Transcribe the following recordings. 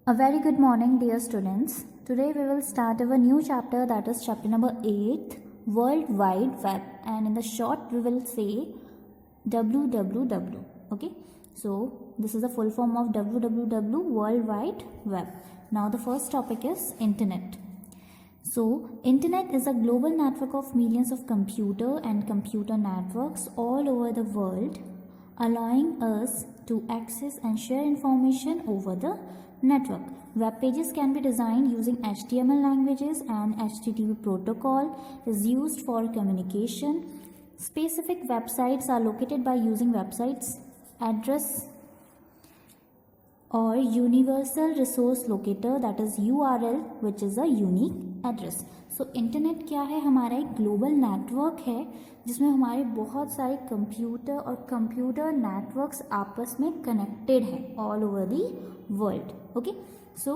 A very good morning, dear students. Today we will start our new chapter, that is chapter number 8, World Wide Web, and in the short we will say WWW. Okay, so this is the full form of WWW, World Wide Web. Now the first topic is Internet. So Internet is a global network of millions of computer and computer networks all over the world, allowing us to access and share information over the network. Web pages can be designed using HTML languages, and HTTP protocol is used for communication. Specific websites are located by using websites address or universal resource locator, that is URL, which is a unique address. So internet क्या है? हमारा एक global network है जिसमें हमारे बहुत सारे computer और कंप्यूटर नेटवर्क्स आपस में कनेक्टेड हैं all over the world. Okay, so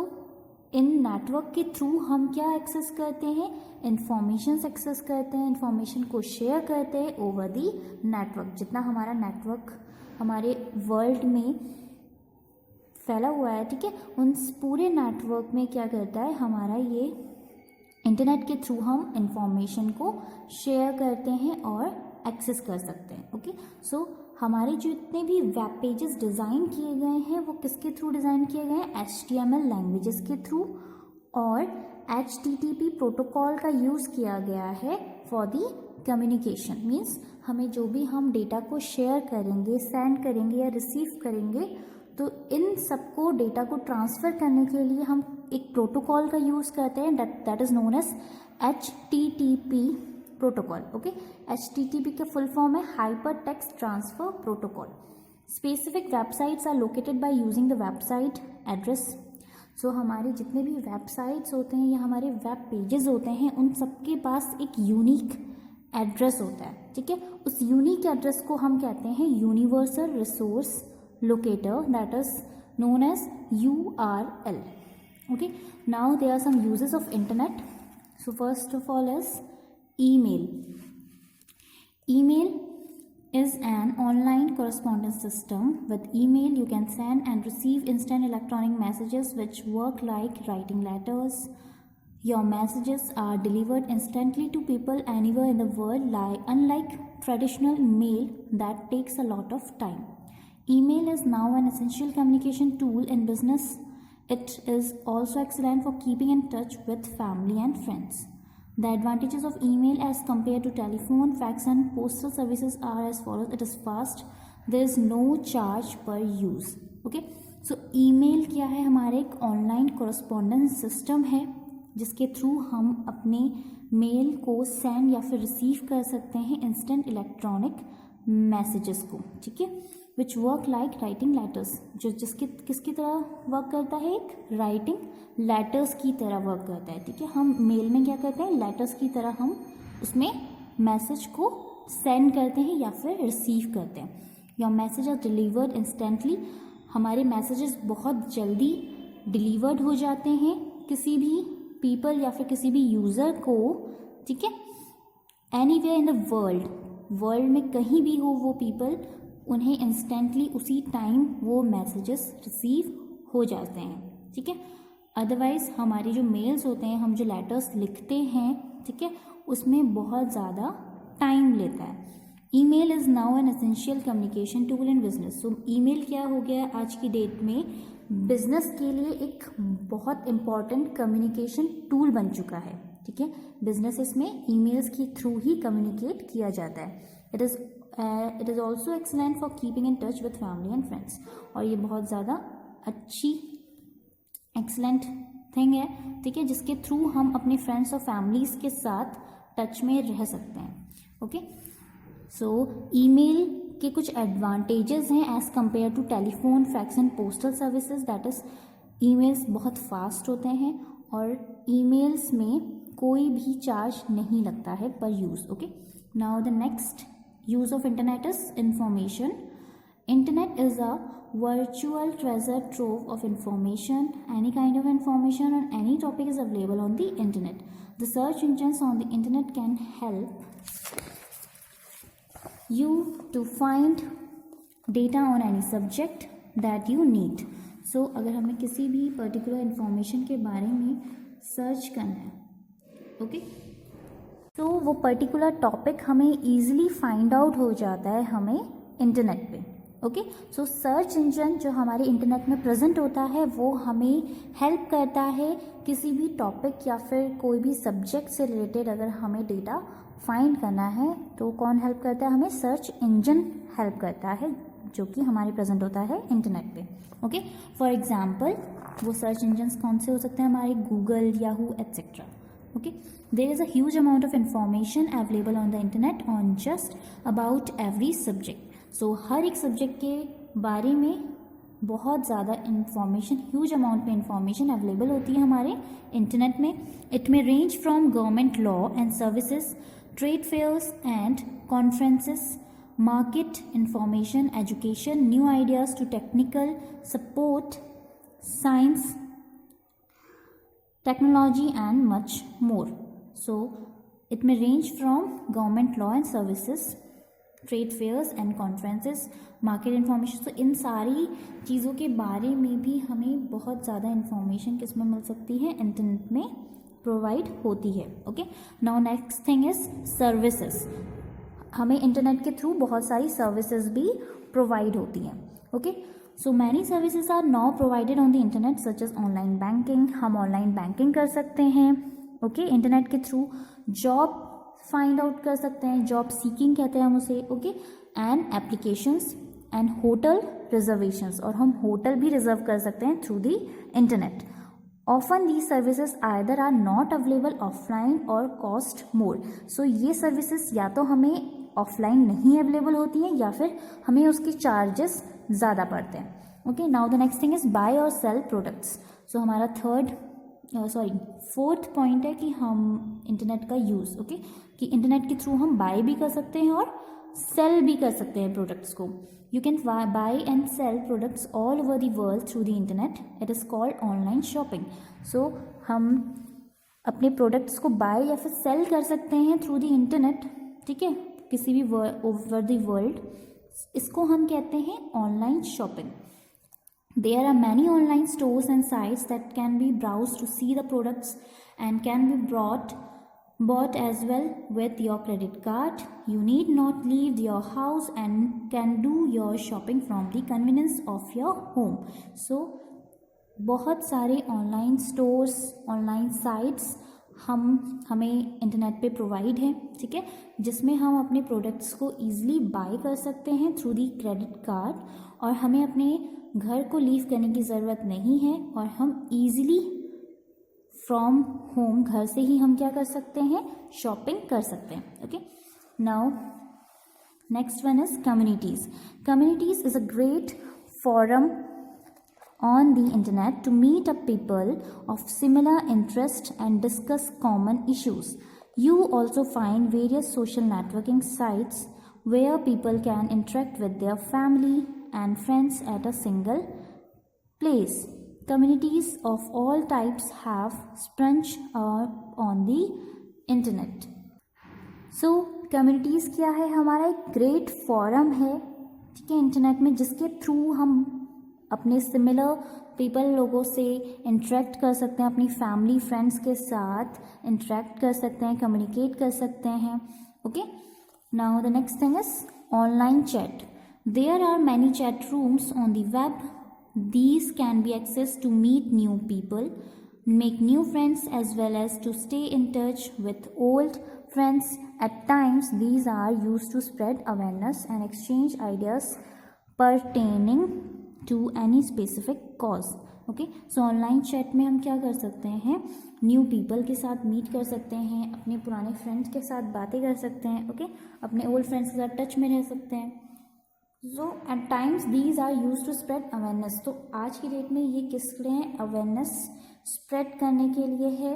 in network के थ्रू हम क्या एक्सेस करते हैं? इंफॉर्मेशन एक्सेस करते हैं, इंफॉर्मेशन को शेयर करते हैं ओवर दी नेटवर्क. जितना हमारा नेटवर्क हमारे वर्ल्ड में फैला हुआ है, ठीक है, उन पूरे नेटवर्क में क्या करता है? हमारा ये इंटरनेट के थ्रू हम इंफॉर्मेशन को शेयर करते हैं और एक्सेस कर सकते हैं. ओके, सो हमारे जितने भी वेब पेजेस डिज़ाइन किए गए हैं वो किसके थ्रू डिज़ाइन किए गए हैं? HTML लैंग्वेजेस के थ्रू, और HTTP प्रोटोकॉल का यूज़ किया गया है फॉर दी कम्युनिकेशन. मीन्स हमें जो भी हम डेटा को शेयर करेंगे, सेंड करेंगे या रिसीव करेंगे, तो इन सबको डेटा को ट्रांसफ़र करने के लिए हम एक प्रोटोकॉल का यूज़ करते हैं, that is known as HTTP protocol. Okay, HTTP का फुल फॉर्म है hyper text transfer protocol. Specific websites are located by using the website address. So हमारे जितने भी वेबसाइट्स होते हैं या हमारे वेब पेजेस होते हैं, उन सबके पास एक यूनिक एड्रेस होता है. ठीक है, उस यूनिक एड्रेस को हम कहते हैं universal resource locator, that is known as URL. Okay, now there are some uses of internet. So first of all is email. Email is an online correspondence system. With email you can send and receive instant electronic messages which work like writing letters. Your messages are delivered instantly to people anywhere in the world, unlike traditional mail that takes a lot of time. Email is now an essential communication tool in business. It is also excellent for keeping in touch with family and friends. The advantages of email as compared to telephone, fax and postal services are as follows. It is fast. There is no charge per use. Okay, so email क्या है? हमारे एक online correspondence system है जिसके through हम अपने mail को send या फिर रिसीव कर सकते हैं इंस्टेंट इलेक्ट्रॉनिक मैसेजेस को. ठीक है, which work like writing letters, जो किसकी तरह वर्क करता है? एक राइटिंग लेटर्स की तरह वर्क करता है. ठीक है, हम मेल में क्या करते हैं? लेटर्स की तरह हम उसमें मैसेज को सेंड करते हैं या फिर रिसीव करते हैं. Your message are delivered instantly. हमारे मैसेजेस बहुत जल्दी डिलीवर्ड हो जाते हैं किसी भी पीपल या फिर किसी भी यूज़र को. ठीक है, एनीवेयर इन द वर्ल्ड में कहीं भी हो वो पीपल, उन्हें इंस्टेंटली उसी टाइम वो मैसेजेस रिसीव हो जाते हैं. ठीक है, अदरवाइज़ हमारी जो मेल्स होते हैं, हम जो लेटर्स लिखते हैं, ठीक है, उसमें बहुत ज़्यादा टाइम लेता है. Email is now an essential communication tool in business. So email क्या हो गया आज की डेट में? बिजनेस के लिए एक बहुत इम्पॉर्टेंट कम्युनिकेशन टूल बन चुका है. ठीक है, बिजनेसेस में ईमेल्स के थ्रू ही कम्युनिकेट किया जाता है. It is also excellent for keeping in touch with family and friends. और ये बहुत ज़्यादा अच्छी एक्सलेंट थिंग है. ठीक है, जिसके थ्रू हम अपने फ्रेंड्स और फैमिलीज़ के साथ टच में रह सकते हैं. ओके, सो ईमेल के कुछ एडवांटेजेस हैं as compare to telephone, fax and postal services. That is emails बहुत फास्ट होते हैं और ईमेल्स में कोई भी चार्ज नहीं लगता है पर use. Okay, now the next use of internet is information. Internet is a virtual treasure trove of information. Any kind of information on any topic is available on the internet. The search engines on the internet can help you to find data on any subject that you need. सो अगर हमें किसी भी particular information के बारे में search करना है, okay, तो वो पर्टिकुलर टॉपिक हमें ईजिली फाइंड आउट हो जाता है हमें इंटरनेट पे, ओके। सो सर्च इंजन जो हमारे इंटरनेट में प्रेजेंट होता है वो हमें हेल्प करता है किसी भी टॉपिक या फिर कोई भी सब्जेक्ट से रिलेटेड अगर हमें डेटा फाइंड करना है तो कौन हेल्प करता है हमें? सर्च इंजन हेल्प करता है जो कि हमारे प्रेजेंट होता है इंटरनेट पे, ओके। फॉर एग्जाम्पल वो सर्च इंजन कौन से हो सकते हैं? हमारे Google, Yahoo etcetera, okay. There is a huge amount of information available on the internet on just about every subject. So हर एक सब्जेक्ट के बारे में बहुत ज़्यादा इंफॉर्मेशन, ह्यूज अमाउंट में इंफॉर्मेशन अवेलेबल होती है हमारे इंटरनेट में. It may range from government law and services, trade fairs and conferences, market information, education, new ideas to technical support, science, technology and much more. So it may range from government law and services, trade fairs and conferences, market information. So इन सारी चीज़ों के बारे में भी हमें बहुत ज़्यादा information किस में मिल सकती है? इंटरनेट में प्रोवाइड होती है, okay. Now next thing is services. हमें इंटरनेट के थ्रू बहुत सारी सर्विसेज भी प्रोवाइड होती हैं, okay. So many services are now provided on the internet such as online banking. हम ऑनलाइन बैंकिंग कर सकते हैं, ओके, इंटरनेट के थ्रू. जॉब फाइंड आउट कर सकते हैं, जॉब सीकिंग कहते हैं हम उसे, okay. And applications and hotel reservations, और हम होटल भी रिजर्व कर सकते हैं through the internet. Often these services either are not available offline or cost more. So ये services या तो हमें ऑफलाइन नहीं अवेलेबल होती हैं या फिर हमें उसके चार्जेस ज़्यादा पड़ते हैं, okay. Now the next thing is by और सेल प्रोडक्ट्स. सो हमारा फोर्थ पॉइंट है कि हम इंटरनेट का यूज़, ओके, कि इंटरनेट के थ्रू हम बाय भी कर सकते हैं और सेल भी कर सकते हैं प्रोडक्ट्स को. You can buy and sell products all over the world through the internet. It is called online shopping. So हम अपने प्रोडक्ट्स को बाय या फिर सेल कर सकते हैं थ्रू द इंटरनेट, ठीक है, किसी भी ओवर द वर्ल्ड. इसको हम कहते हैं online shopping. There are many online stores and sites that can be browsed to see the products and can be bought as well with your credit card. You need not leave your house and can do your shopping from the convenience of your home. So बहुत सारे online stores, online sites हमें internet पे provide है, ठीक है, जिसमें हम अपने प्रोडक्ट्स को ईजिली बाय कर सकते हैं थ्रू दी क्रेडिट कार्ड, और हमें अपने घर को लीव करने की ज़रूरत नहीं है, और हम ईजिली फ्रॉम होम, घर से ही हम क्या कर सकते हैं? शॉपिंग कर सकते हैं, okay. Now next one is communities. Communities is a great forum on the internet to meet up people of similar interest and discuss common issues. You also find various social networking sites where people can interact with their family and friends at a single place. Communities of all types have sprung up on the internet. So communities क्या है? हमारा एक great forum है, ठीक है, internet में, जिसके through हम अपने सिमिलर पीपल, लोगों से इंटरेक्ट कर सकते हैं, अपनी फैमिली फ्रेंड्स के साथ इंटरेक्ट कर सकते हैं, कम्युनिकेट कर सकते हैं, okay. Now the next thing is online chat. There are many chat rooms on the web. These can be accessed to meet new people, make new friends, as well as to stay in touch with old friends. At times, these are used to spread awareness and exchange ideas pertaining to any specific cause. Okay, so online chat में हम क्या कर सकते हैं? New people के साथ meet कर सकते हैं, अपने पुराने फ्रेंड्स के साथ बातें कर सकते हैं, ओके, अपने ओल्ड फ्रेंड्स के साथ टच में रह सकते हैं. So at times these are use to spread awareness. तो आज की डेट में ये किस लिए है? अवेयरनेस स्प्रेड करने के लिए है,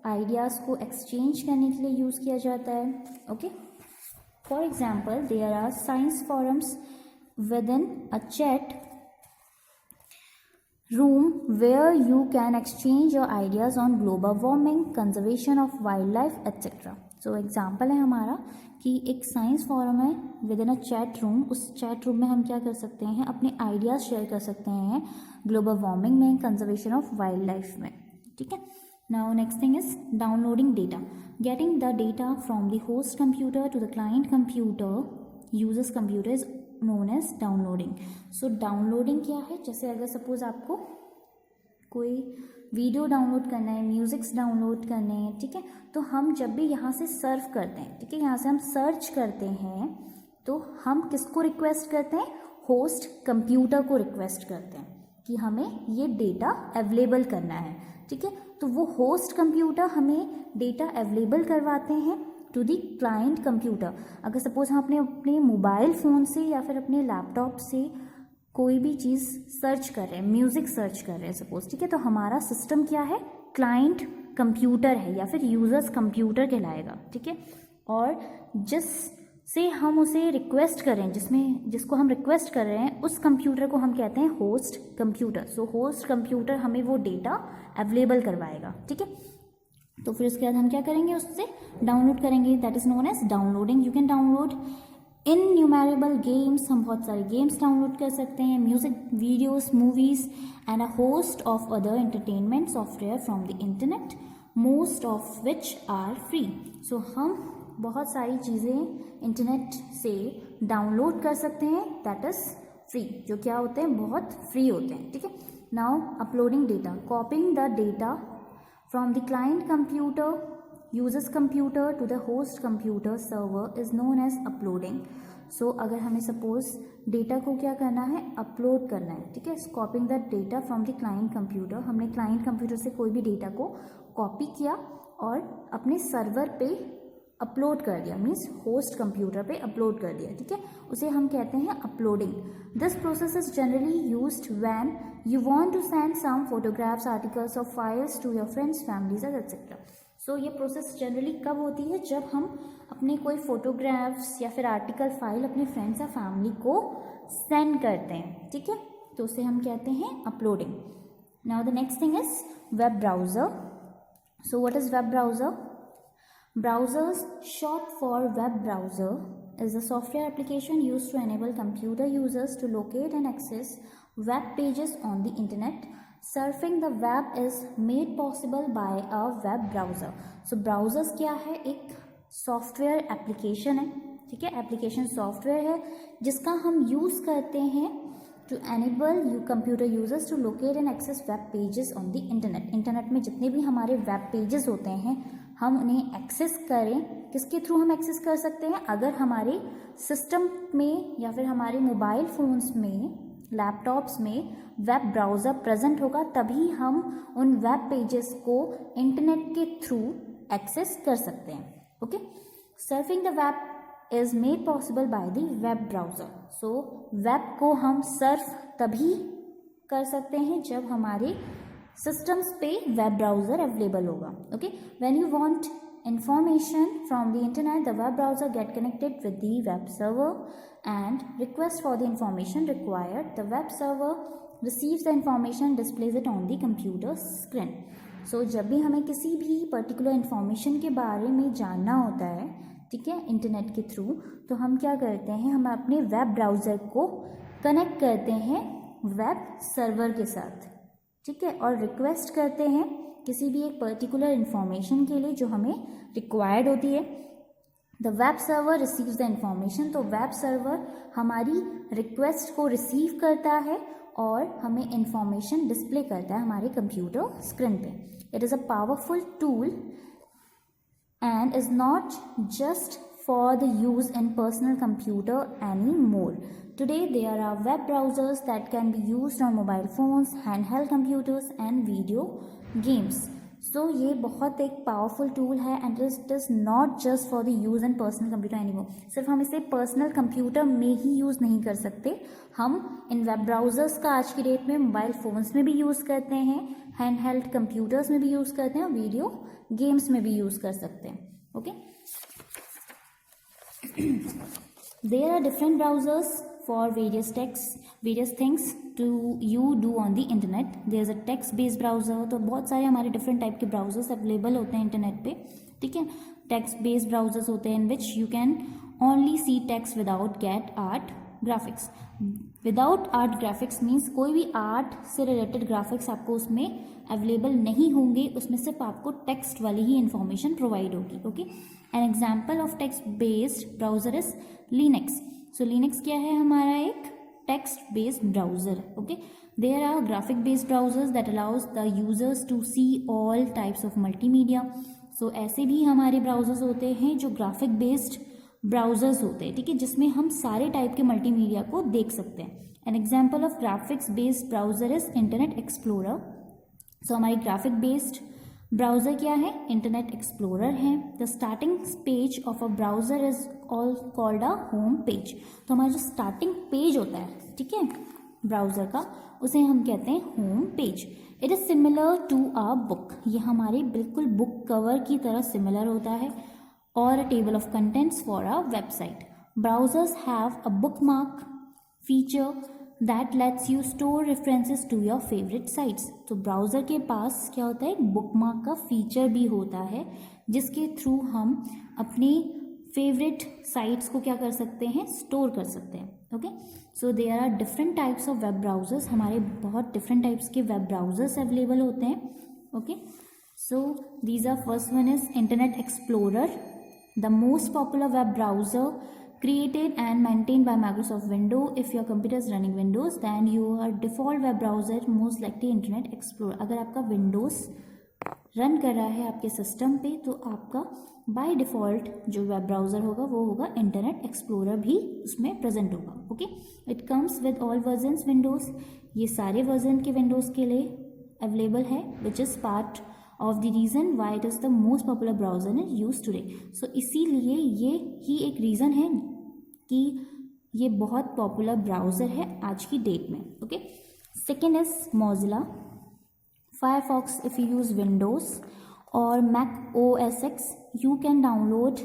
आइडियाज़ को एक्सचेंज करने के लिए यूज़ किया जाता है, okay. For example, there are science forums within a chat room where you can exchange your ideas on global warming, conservation of wildlife, etc. So example है हमारा कि एक साइंस फोरम है with in a chat room. उस chat room में हम क्या कर सकते हैं? अपने आइडियाज़ शेयर कर सकते हैं ग्लोबल वार्मिंग में, कंजर्वेशन ऑफ वाइल्ड लाइफ में, ठीक है। Now next thing is downloading data, getting the data from the host computer to the client computer users computer is known as downloading. So downloading क्या है, जैसे अगर suppose आपको कोई वीडियो डाउनलोड करना है, म्यूजिक्स डाउनलोड करने हैं, ठीक है, तो हम जब भी यहाँ से सर्फ करते हैं, ठीक है, यहाँ से हम सर्च करते हैं, तो हम किसको रिक्वेस्ट करते हैं, होस्ट कंप्यूटर को रिक्वेस्ट करते हैं कि हमें ये डेटा अवेलेबल करना है, ठीक है। तो वो होस्ट कंप्यूटर हमें डेटा अवेलेबल करवाते हैं टू दी क्लाइंट कंप्यूटर। अगर सपोज हम अपने मोबाइल फ़ोन से या फिर अपने लैपटॉप से कोई भी चीज़ सर्च कर रहे हैं, म्यूज़िक सर्च कर रहे हैं सपोज, ठीक है, तो हमारा सिस्टम क्या है, क्लाइंट कंप्यूटर है या फिर यूज़र्स कंप्यूटर कहलाएगा, ठीक है। और जिससे हम उसे रिक्वेस्ट कर रहे हैं, जिसको हम रिक्वेस्ट कर रहे हैं, उस कंप्यूटर को हम कहते हैं होस्ट कंप्यूटर। सो होस्ट कंप्यूटर हमें वो डेटा अवेलेबल करवाएगा, ठीक है। तो फिर उसके बाद हम क्या करेंगे, उससे डाउनलोड करेंगे, that is known as downloading. You can download innumerable games, हम बहुत सारे गेम्स डाउनलोड कर सकते हैं, music, videos, movies and a host of other entertainment software from the internet, most of which are free. So हम बहुत सारी चीज़ें इंटरनेट से डाउनलोड कर सकते हैं, दैट इज़ फ्री, जो क्या होते हैं, बहुत फ्री होते हैं, ठीक है। Now uploading data, copying the data from the client computer users computer to the host computer server is known as uploading. So अगर हमें सपोज डेटा को क्या करना है, अपलोड करना है, ठीक है, कॉपिंग the data from the client computer, हमने क्लाइंट कंप्यूटर से कोई भी डेटा को कॉपी किया और अपने सर्वर पे अपलोड कर दिया, मीन्स होस्ट कंप्यूटर पे अपलोड कर दिया, ठीक है, उसे हम कहते हैं uploading. This process is generally used when you want to send some photographs, articles और files to your friends, families etcetera. So ये प्रोसेस जनरली कब होती है, जब हम अपने कोई फोटोग्राफ्स या फिर आर्टिकल फाइल अपने फ्रेंड्स या फैमिली को सेंड करते हैं, ठीक है, तो उसे हम कहते हैं uploading. Now the next thing is web browser. So what is web browser? Browsers, short for web browser, is a software application used to enable computer users to locate and access web pages on the internet. Surfing the web is made possible by a web browser. So browsers क्या है, एक software application है, ठीक है, application software है जिसका हम use करते हैं to enable you computer users to locate and access web pages on the internet. Internet में जितने भी हमारे वेब पेजेस होते हैं, हम उन्हें एक्सेस करें, किसके थ्रू हम एक्सेस कर सकते हैं, अगर हमारे सिस्टम में या फिर हमारे मोबाइल फ़ोन्स में, लैपटॉप्स में वेब ब्राउज़र प्रेजेंट होगा, तभी हम उन वेब पेजेस को इंटरनेट के थ्रू एक्सेस कर सकते हैं, okay. Surfing the web is made possible by the web browser. So web को हम सर्फ तभी कर सकते हैं जब हमारे सिस्टम्स पे वेब ब्राउज़र अवेलेबल होगा, okay. When you want information from the internet, the web browser get connected with the web server and request for the information required. The web server receives the information, displays it on the computer screen. So जब भी हमें किसी भी particular information के बारे में जानना होता है, ठीक है, इंटरनेट के थ्रू, तो हम क्या करते हैं, हम अपने वेब ब्राउज़र को कनेक्ट करते हैं वेब सर्वर के साथ, ठीक है, और रिक्वेस्ट करते हैं किसी भी एक पर्टिकुलर इंफॉर्मेशन के लिए जो हमें रिक्वायर्ड होती है। The web server receives the information, तो वेब सर्वर हमारी रिक्वेस्ट को रिसीव करता है और हमें इंफॉर्मेशन डिस्प्ले करता है हमारे कंप्यूटर स्क्रीन पे। It is a powerful tool and is not just for the use in personal computer anymore. Today there are web browsers that can be used on mobile phones, handheld computers and video games. So ये बहुत एक powerful tool है and it is not just for the use in personal computer anymore. सिर्फ हम इसे personal computer में ही use नहीं कर सकते, हम इन वेब ब्राउज़र्स का आज की डेट में मोबाइल फ़ोन्स में भी यूज़ करते हैं, हैंड हेल्ड कंप्यूटर्स में भी यूज़ करते हैं और वीडियो गेम्स में भी यूज़ कर सकते हैं, okay. There are different browsers for various things to you do on the internet. There is a text based browser, तो बहुत सारे हमारे different type के browsers अवेलेबल होते हैं इंटरनेट पे, ठीक है। text based browsers होते हैं in which you can only see text without get art graphics. Without art graphics means कोई भी आर्ट से रिलेटेड ग्राफिक्स आपको उसमें अवेलेबल नहीं होंगे, उसमें सिर्फ आपको टेक्स्ट वाली ही इंफॉर्मेशन प्रोवाइड होगी. Okay, an example of text based browser is Linux. So Linux क्या है, हमारा एक text based browser. Okay, there are graphic based browsers that allows the users to see all types of multimedia. So ऐसे भी हमारे browsers होते हैं जो ग्राफिक बेस्ड ब्राउजर्स होते हैं, ठीक है, जिसमें हम सारे टाइप के मल्टीमीडिया को देख सकते हैं. An example of graphics based browser is Internet Explorer. So हमारी ग्राफिक बेस्ड ब्राउजर क्या है, इंटरनेट एक्सप्लोरर है. The starting page of a browser is all called a home page. तो हमारा जो स्टार्टिंग पेज होता है, ठीक है, ब्राउजर का, उसे हम कहते हैं home page. It is similar to a book. ये हमारे बिल्कुल बुक कवर की तरह सिमिलर होता है. और a table of contents for a website. Browsers have a bookmark feature that lets you store references to your favorite sites. तो browser के पास क्या होता है, बुकमार्क का फीचर भी होता है जिसके थ्रू हम अपनी फेवरेट साइट्स को क्या कर सकते हैं, स्टोर कर सकते हैं. Okay, so there are different types of web browsers. हमारे बहुत डिफरेंट टाइप्स के वेब ब्राउजर्स अवेलेबल होते हैं. Okay, so these are, first one is Internet Explorer, the most popular web browser created and maintained by Microsoft Windows. If your computer is running Windows, then your default web browser most likely Internet Explorer. अगर आपका Windows run कर रहा है आपके system पे, तो आपका by default जो वेब ब्राउज़र होगा वो होगा इंटरनेट एक्सप्लोरर, भी उसमें प्रेजेंट होगा. Okay, it comes with all versions Windows. ये सारे वर्जन के विंडोज़ के लिए अवेलेबल है, which is part of the reason why it is the most popular browser is use today. So इसीलिए ये ही एक रीज़न है कि ये बहुत पॉपुलर ब्राउज़र है आज की डेट में. Okay, second is Mozilla Firefox. If you use Windows और Mac OS X, you can download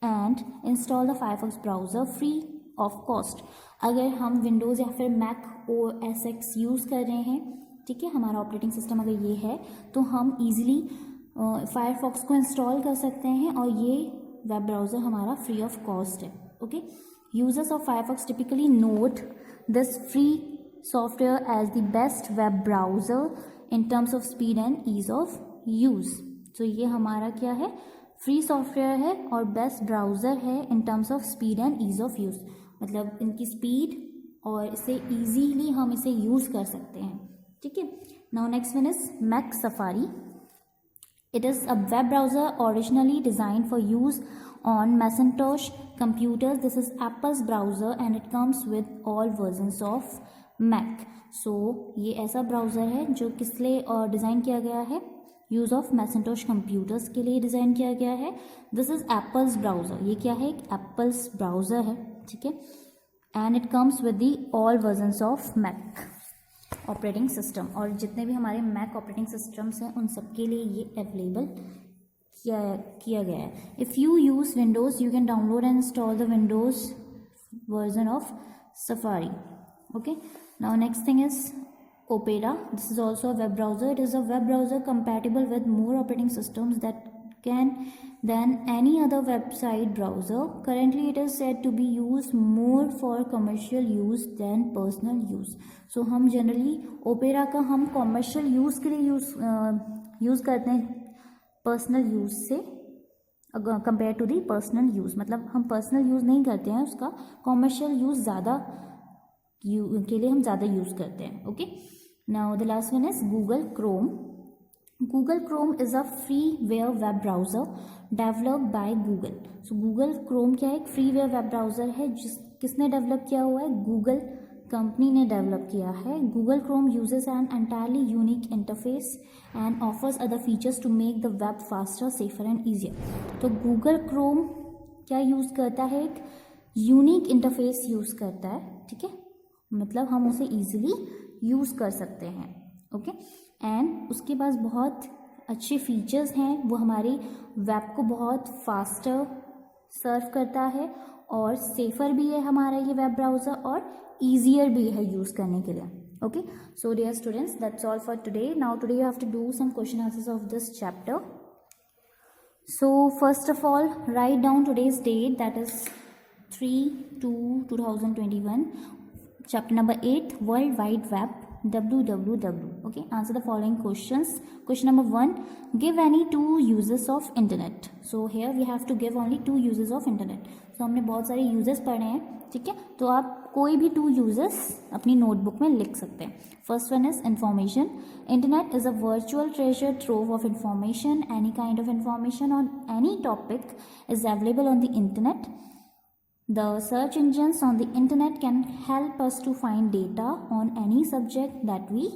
and install the Firefox browser free of cost. अगर हम विंडोज़ या फिर मैक OS X यूज़ कर रहे हैं, ठीक है, हमारा ऑपरेटिंग सिस्टम अगर ये है, तो हम इजीली फायरफॉक्स को इंस्टॉल कर सकते हैं और ये वेब ब्राउज़र हमारा फ्री ऑफ कॉस्ट है. Okay, users of Firefox typically note this free software as the best web browser in terms of speed and ease of use. तो ये हमारा क्या है, फ्री सॉफ्टवेयर है और बेस्ट ब्राउज़र है in terms of speed and ease of use. मतलब इनकी स्पीड और इसे ईजीली हम इसे यूज़ कर सकते हैं. ठीक है, now next one is Mac Safari. It is a web browser originally design for use on Macintosh computers. This is Apple's browser and it comes with all versions of Mac. So ये ऐसा browser है जो किस लिए design किया गया है, use of Macintosh computers के लिए डिज़ाइन किया गया है. This is Apple's browser. ये क्या है, एक एप्पल्स ब्राउज़र है. ठीक है, and it comes with the all versions of Mac operating system. और जितने भी हमारे मैक ऑपरेटिंग सिस्टम्स हैं उन सब के लिए ये अवेलेबल किया गया है. If you use Windows, you can download and install the Windows version of safari. Okay, now next thing is Opera. This is also a web browser. It is a web browser compatible with more operating systems than any other website browser. Currently, it is said to be used more for commercial use than personal use. So हम generally Opera का हम commercial use के लिए use करते हैं personal use से compared to the personal use. मतलब हम personal use नहीं करते हैं, उसका commercial use ज़्यादा के लिए हम ज़्यादा यूज़ करते हैं. Okay, now the last one is Google Chrome. Google Chrome is a freeware web browser developed by Google. So Google Chrome क्या है, एक फ्रीवेयर वेब ब्राउज़र है किसने डेवलप किया हुआ है, गूगल कंपनी ने डेवलप किया है. Google Chrome uses an entirely unique interface and offers other features to make the web faster, safer and easier. तो गूगल क्रोम क्या यूज़ करता है, एक यूनिक इंटरफेस यूज़ करता है. ठीक है, मतलब हम उसे ईजिली यूज़ कर सकते हैं. ओके, एंड उसके पास बहुत अच्छे फीचर्स हैं, वो हमारी वेब को बहुत फास्टर सर्व करता है और सेफ़र भी है हमारा ये वेब ब्राउज़र और ईजियर भी है यूज़ करने के लिए. Okay, so dear students, that's all for today. Now today you have to do some question answers of this chapter. So first of all, write down today's date, that is 3/2/2021. Chapter number 8, World Wide Web, WWW. Okay, answer the following questions. Question number 1, give any 2 uses of internet. So here we have to give only 2 uses of internet. So हमने बहुत सारे uses पढ़े हैं, ठीक है, तो आप कोई भी 2 uses अपनी नोटबुक में लिख सकते हैं. First one is information. Internet is a virtual treasure trove of information. Any kind of information on any topic is available on the internet. The search engines on the internet can help us to find data on any subject that we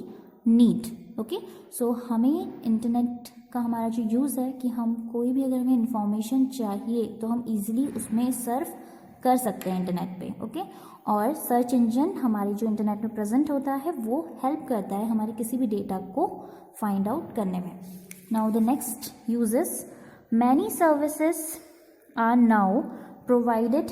need. Okay, so हमें internet का हमारा जो use है कि हम कोई भी अगर हमें इंफॉर्मेशन चाहिए तो हम इजीली उसमें सर्फ कर सकते हैं इंटरनेट पे. ओके, और सर्च इंजन हमारे जो इंटरनेट में प्रेजेंट होता है वो हेल्प करता है हमारे किसी भी डेटा को फाइंड आउट करने में. Now the next use is many services are now provided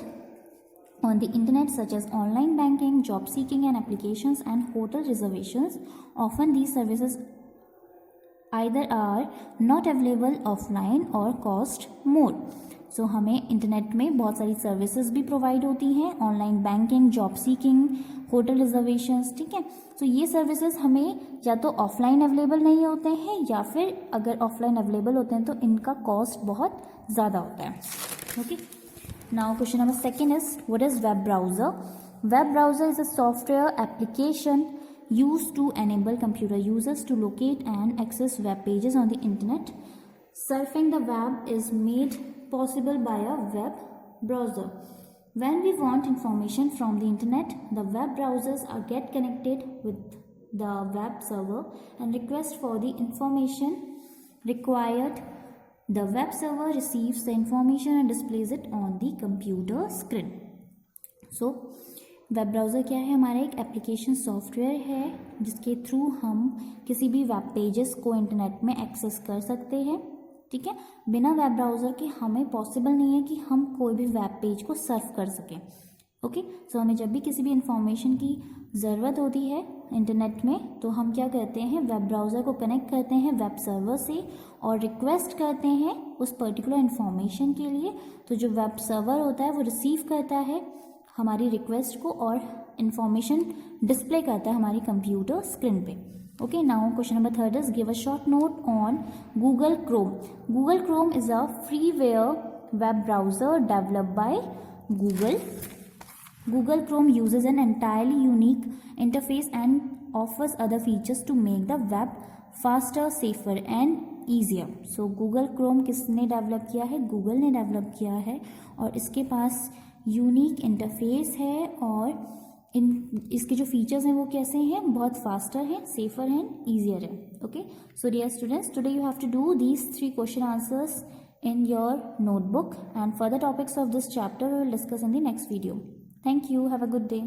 on the internet such as online banking, job seeking and applications and hotel reservations. Often these services either are not available offline or cost more. So हमें internet में बहुत सारी services भी provide होती हैं, online banking, job seeking, hotel reservations. ठीक है, तो ये सर्विसेज हमें या तो ऑफलाइन अवेलेबल नहीं होते हैं या फिर अगर ऑफलाइन अवेलेबल होते हैं तो इनका कॉस्ट बहुत ज़्यादा होता है. Okay, now question number 2 is what is web browser? Web browser is a software application used to enable computer users to locate and access web pages on the internet. Surfing the web is made possible by a web browser. When we want information from the internet, the web browsers get connected with the web server and request for the information required. The web server receives the information and displays it on the computer screen. So, web browser क्या है? हमारा एक application software है जिसके through हम किसी भी web pages को इंटरनेट में एक्सेस कर सकते हैं. ठीक है, बिना वेब ब्राउज़र के हमें पॉसिबल नहीं है कि हम कोई भी वेब पेज को सर्फ कर सकें. ओके, सो हमें जब भी किसी भी इंफॉर्मेशन की ज़रूरत होती है इंटरनेट में तो हम क्या करते हैं, वेब ब्राउज़र को कनेक्ट करते हैं वेब सर्वर से और रिक्वेस्ट करते हैं उस पर्टिकुलर इंफॉर्मेशन के लिए. तो जो वेब सर्वर होता है वो रिसीव करता है हमारी रिक्वेस्ट को और इंफॉर्मेशन डिस्प्ले करता है हमारी कंप्यूटर स्क्रीन पे. Okay, now question number 3 is give a short note on Google Chrome. Google Chrome is a freeware web browser developed by Google. Google Chrome uses an entirely unique interface and offers other features to make the web faster, safer and easier. So Google Chrome किसने develop किया है? Google ने develop किया है और इसके पास unique interface है और इसके जो फीचर्स हैं वो कैसे हैं? बहुत फास्टर हैं, सेफर हैं, ईजियर है. Okay, so dear students, today you have to do these 3 question answers in your notebook and further topics of this chapter we will discuss in the next video. Thank you. Have a good day.